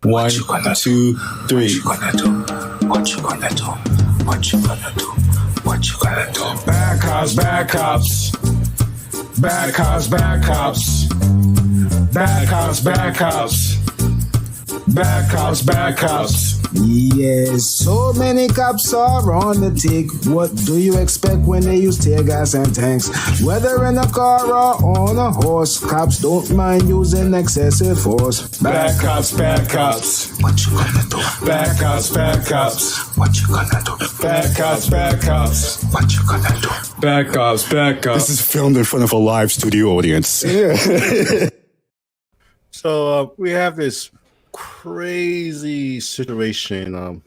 One, two, three. What you gonna do? What you gonna do? What you gonna do? What you gonna do? Bad cops, bad cops. Bad cops, bad cops. Bad cops, bad cops. Bad cops, bad cops. Yes, so many cops are on the tick. What do you expect when they use tear gas and tanks? Whether in a car or on a horse, cops don't mind using excessive force. Bad cops, bad cops. What you gonna do? Bad cops, bad cops. What you gonna do? Bad cops, bad cops. What you gonna do? Bad cops, bad cops. This is filmed in front of a live studio audience. So we have this crazy situation.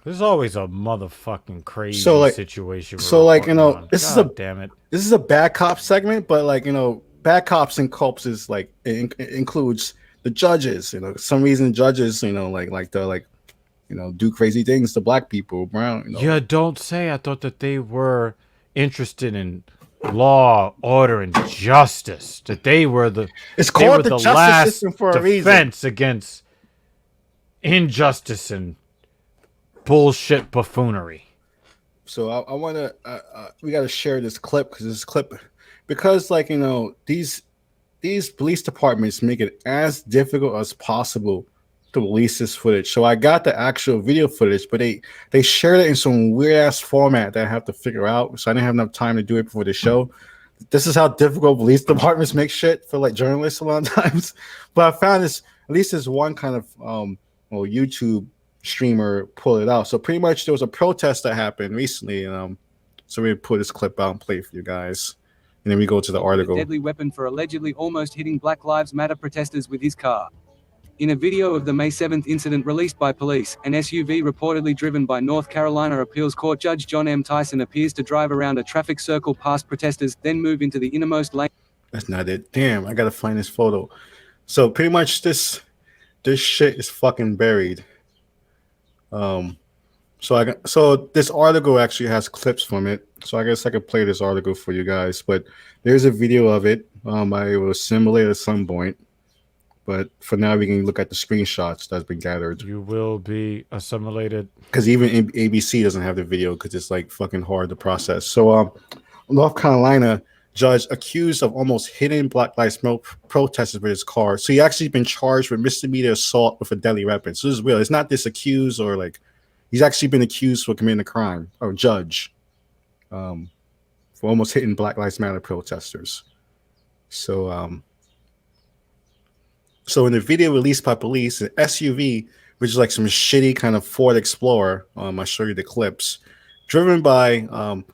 There's always a motherfucking crazy situation. This is damn it. This is a bad cop segment, but bad cops and cops is it includes the judges. Some reason judges, do crazy things to black people, brown. Yeah, don't say. I thought that they were interested in law, order, and justice. That they were the justice last system for a reason. Defense against injustice and bullshit buffoonery. So I want to we got to share this clip because these police departments make it as difficult as possible to release this footage. So I got the actual video footage, but they shared it in some weird ass format that I have to figure out. So I didn't have enough time to do it before the show. This is how difficult police departments make shit for journalists a lot of times. But I found this, at least this one kind of YouTube streamer pulled it out. So pretty much there was a protest that happened recently, and so we put this clip out and play it for you guys. And then we go to the article. A deadly weapon for allegedly almost hitting Black Lives Matter protesters with his car. In a video of the May 7th incident released by police, an SUV reportedly driven by North Carolina Appeals Court Judge John M. Tyson appears to drive around a traffic circle past protesters, then move into the innermost lane. That's not it. Damn, I gotta find this photo. So pretty much this shit is fucking buried. So this article actually has clips from it. So I guess I could play this article for you guys. But there's a video of it. I will assimilate at some point. But for now, we can look at the screenshots that's been gathered. You will be assimilated. Because even ABC doesn't have the video because it's fucking hard to process. So North Carolina judge accused of almost hitting Black Lives Matter protesters with his car. So he actually been charged with misdemeanor assault with a deadly weapon. So this is real. It's not this accused or he's actually been accused for committing a crime or judge for almost hitting Black Lives Matter protesters. So in the video released by police, an SUV, which is some shitty kind of Ford Explorer, I'll show you the clips, driven by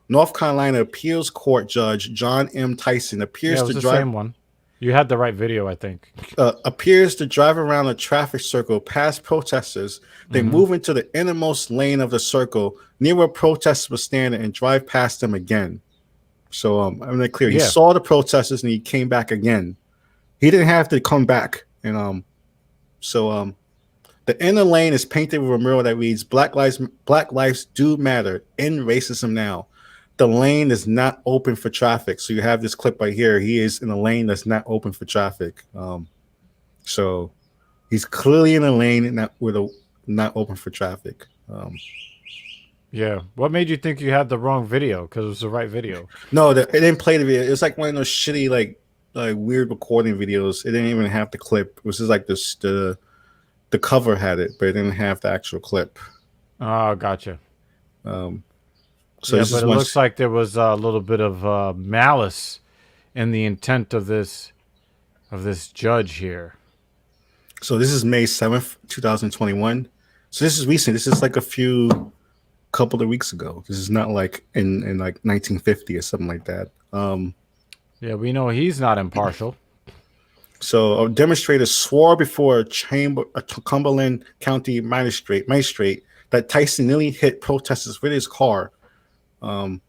North Carolina Appeals Court Judge John M. Tyson, appears to drive. The same one. You had the right video, I think. Appears to drive around a traffic circle past protesters, then move into the innermost lane of the circle near where protesters were standing and drive past them again. So I'm not clear. He saw the protesters and he came back again. He didn't have to come back. And the inner lane is painted with a mural that reads Black lives do matter, end racism now. The lane is not open for traffic. So you have this clip right here. He is in a lane that's not open for traffic. So he's clearly in a lane not open for traffic. Yeah. What made you think you had the wrong video? Because it was the right video. No, it didn't play the video. It was one of those shitty weird recording videos. It didn't even have the clip. It was just the cover had it, but it didn't have the actual clip. Oh, gotcha. So but it looks like there was a little bit of malice in the intent of this judge here. So this is May 7th, 2021. So this is recent. This is a couple of weeks ago. This is not in 1950 or something like that. Yeah, we know he's not impartial. So a demonstrator swore before a Cumberland County magistrate that Tyson nearly hit protesters with his car. So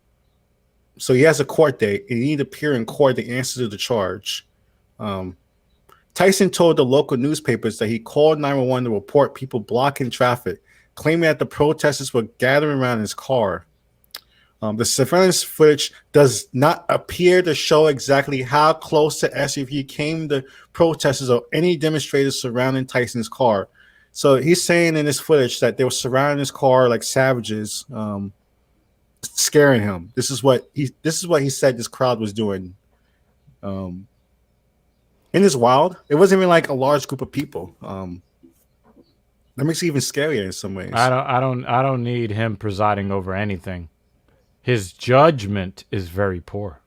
he has a court date and he need to appear in court to answer to the charge. Tyson told the local newspapers that he called 911 to report people blocking traffic, claiming that the protesters were gathering around his car. The surveillance footage does not appear to show exactly how close the SUV came to protesters or any demonstrators surrounding Tyson's car. So he's saying in this footage that they were surrounding his car like savages, scaring him. This is what he said this crowd was doing. And it's wild. It wasn't even like a large group of people. That makes it even scarier in some ways. I don't need him presiding over anything. His judgment is very poor.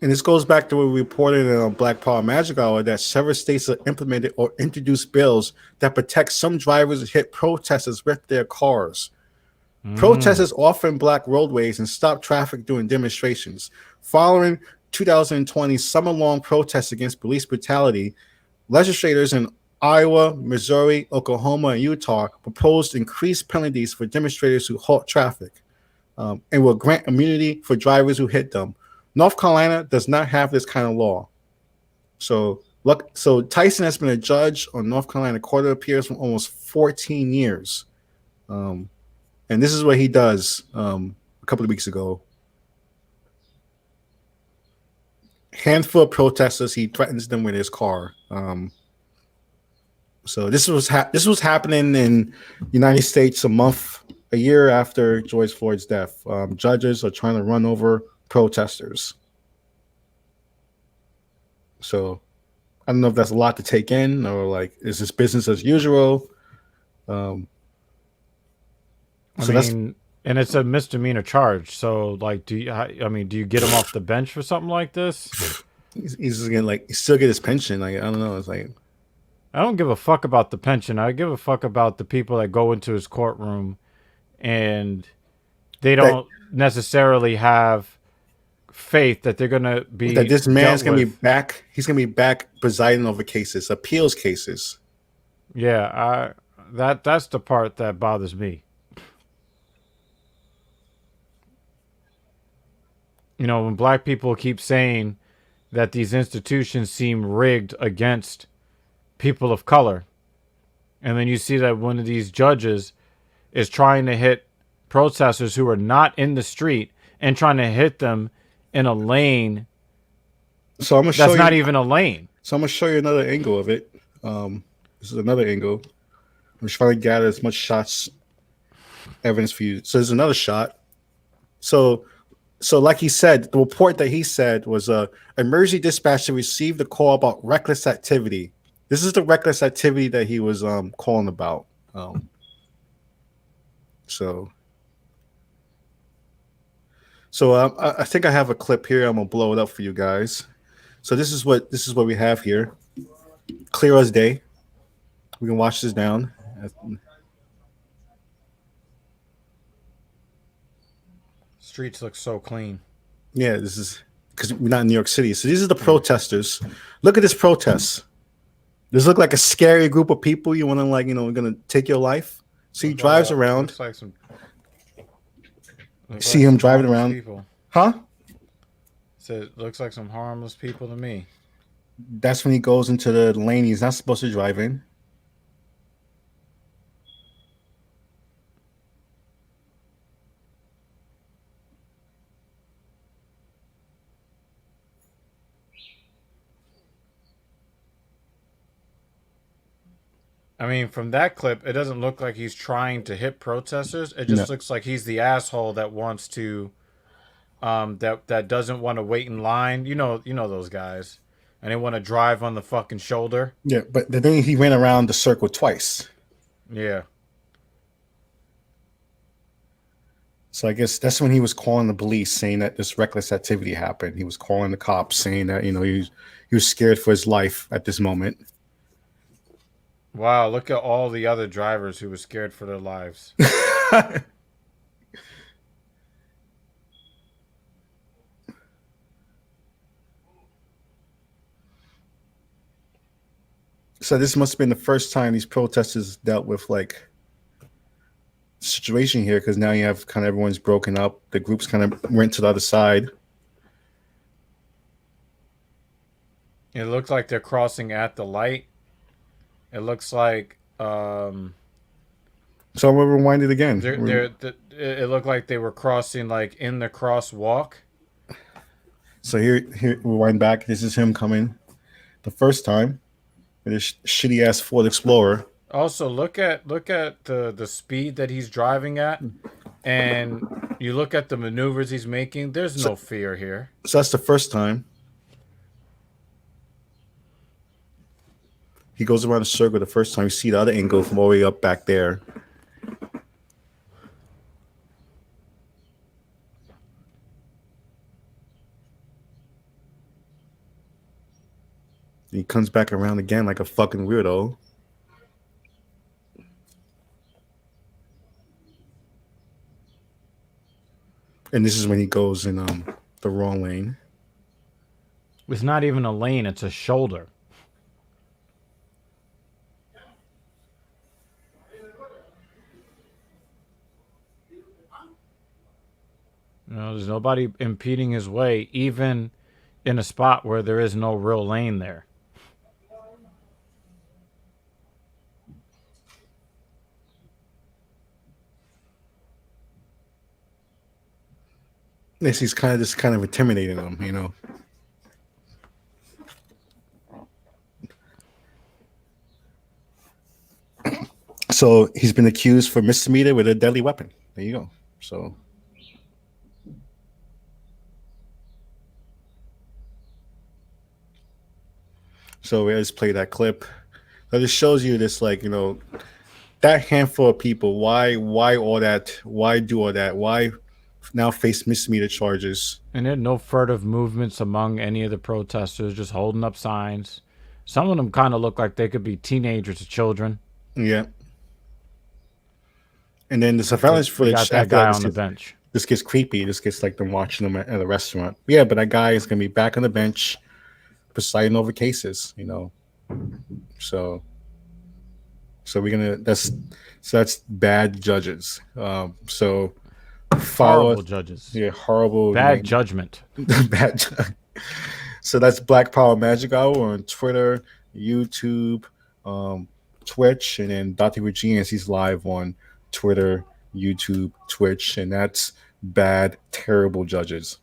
And this goes back to what we reported in Black Power Magic Hour, that several states have implemented or introduced bills that protect some drivers who hit protesters with their cars. Protesters often block roadways and stop traffic during demonstrations. Following 2020 summer-long protests against police brutality, legislators in Iowa, Missouri, Oklahoma, and Utah proposed increased penalties for demonstrators who halt traffic, and will grant immunity for drivers who hit them. North Carolina does not have this kind of law. So Tyson has been a judge on North Carolina Court of Appeals for almost 14 years. And this is what he does a couple of weeks ago. Handful of protesters, he threatens them with his car. So this was happening in the United States a year after George Floyd's death. Judges are trying to run over protesters. So I don't know if that's a lot to take in, or like, is this business as usual? And it's a misdemeanor charge. So like, do you get him off the bench for something like this? He's just gonna he still get his pension. Like, I don't know. It's like, I don't give a fuck about the pension. I give a fuck about the people that go into his courtroom and they don't necessarily have faith that they're gonna be, that this man's gonna be back. He's gonna be back presiding over cases, appeals cases. Yeah, that's the part that bothers me. You know, when black people keep saying that these institutions seem rigged against people of color, and then you see that one of these judges is trying to hit protesters who are not in the street and trying to hit them in a lane. So I'm gonna show that's not even a lane. So I'm gonna show you another angle of it. This is another angle. I'm just trying to gather as much evidence for you. So there's another shot. So like he said, the report that he said was emergency dispatcher received a call about reckless activity. This is the reckless activity that he was calling about. So I think I have a clip here. I'm gonna blow it up for you guys. So this is what we have here. Clear as day. We can watch this down. Streets look so clean. Yeah, this is because we're not in New York City. So these are the protesters. Look at this protest. Does look like a scary group of people? You want to going to take your life? So he drives around. Looks like some. See him driving around. People. Huh? So it looks like some harmless people to me. That's when he goes into the lane he's not supposed to drive in. I mean, from that clip, it doesn't look like he's trying to hit protesters. It just looks like he's the asshole that wants to, that doesn't want to wait in line. You know those guys, and they want to drive on the fucking shoulder. Yeah, but the thing, he ran around the circle twice. Yeah. So I guess that's when he was calling the police, saying that this reckless activity happened. He was calling the cops, saying that he was scared for his life at this moment. Wow, look at all the other drivers who were scared for their lives. So this must have been the first time these protesters dealt with like situation here, because now you have kind of everyone's broken up. The groups kind of went to the other side. It looks like they're crossing at the light. It looks like. So I'm gonna rewind it again. It looked like they were crossing like in the crosswalk. So here, rewind back. This is him coming the first time. in this shitty ass Ford Explorer. Also, look at the speed that he's driving at, and you look at the maneuvers he's making. There's no fear here. So that's the first time. He goes around a circle the first time. You see the other angle from all the way up back there. He comes back around again like a fucking weirdo. And this is when he goes in the wrong lane. It's not even a lane, it's a shoulder. You know, there's nobody impeding his way, even in a spot where there is no real lane there. Yes, he's kind of intimidating him, you know. So he's been accused for misdemeanor with a deadly weapon. There you go. So we just play that clip. That just shows you this, like, you know, that handful of people. Why all that? Why do all that? Why now face misdemeanor charges? And there are no furtive movements among any of the protesters, just holding up signs. Some of them kind of look like they could be teenagers or children. Yeah. And then the surveillance footage. Got that guy on the bench. This gets creepy. This gets like them watching them at a restaurant. Yeah, but that guy is gonna be back on the bench, presiding over cases. You know. So we're gonna. That's bad judges. So horrible judges. Yeah, horrible. Bad judgment. Bad. So that's Black Power Magic Hour on Twitter, YouTube, Twitch, and then Dr. Regina, he's live on Twitter, YouTube, Twitch, and that's bad, terrible judges.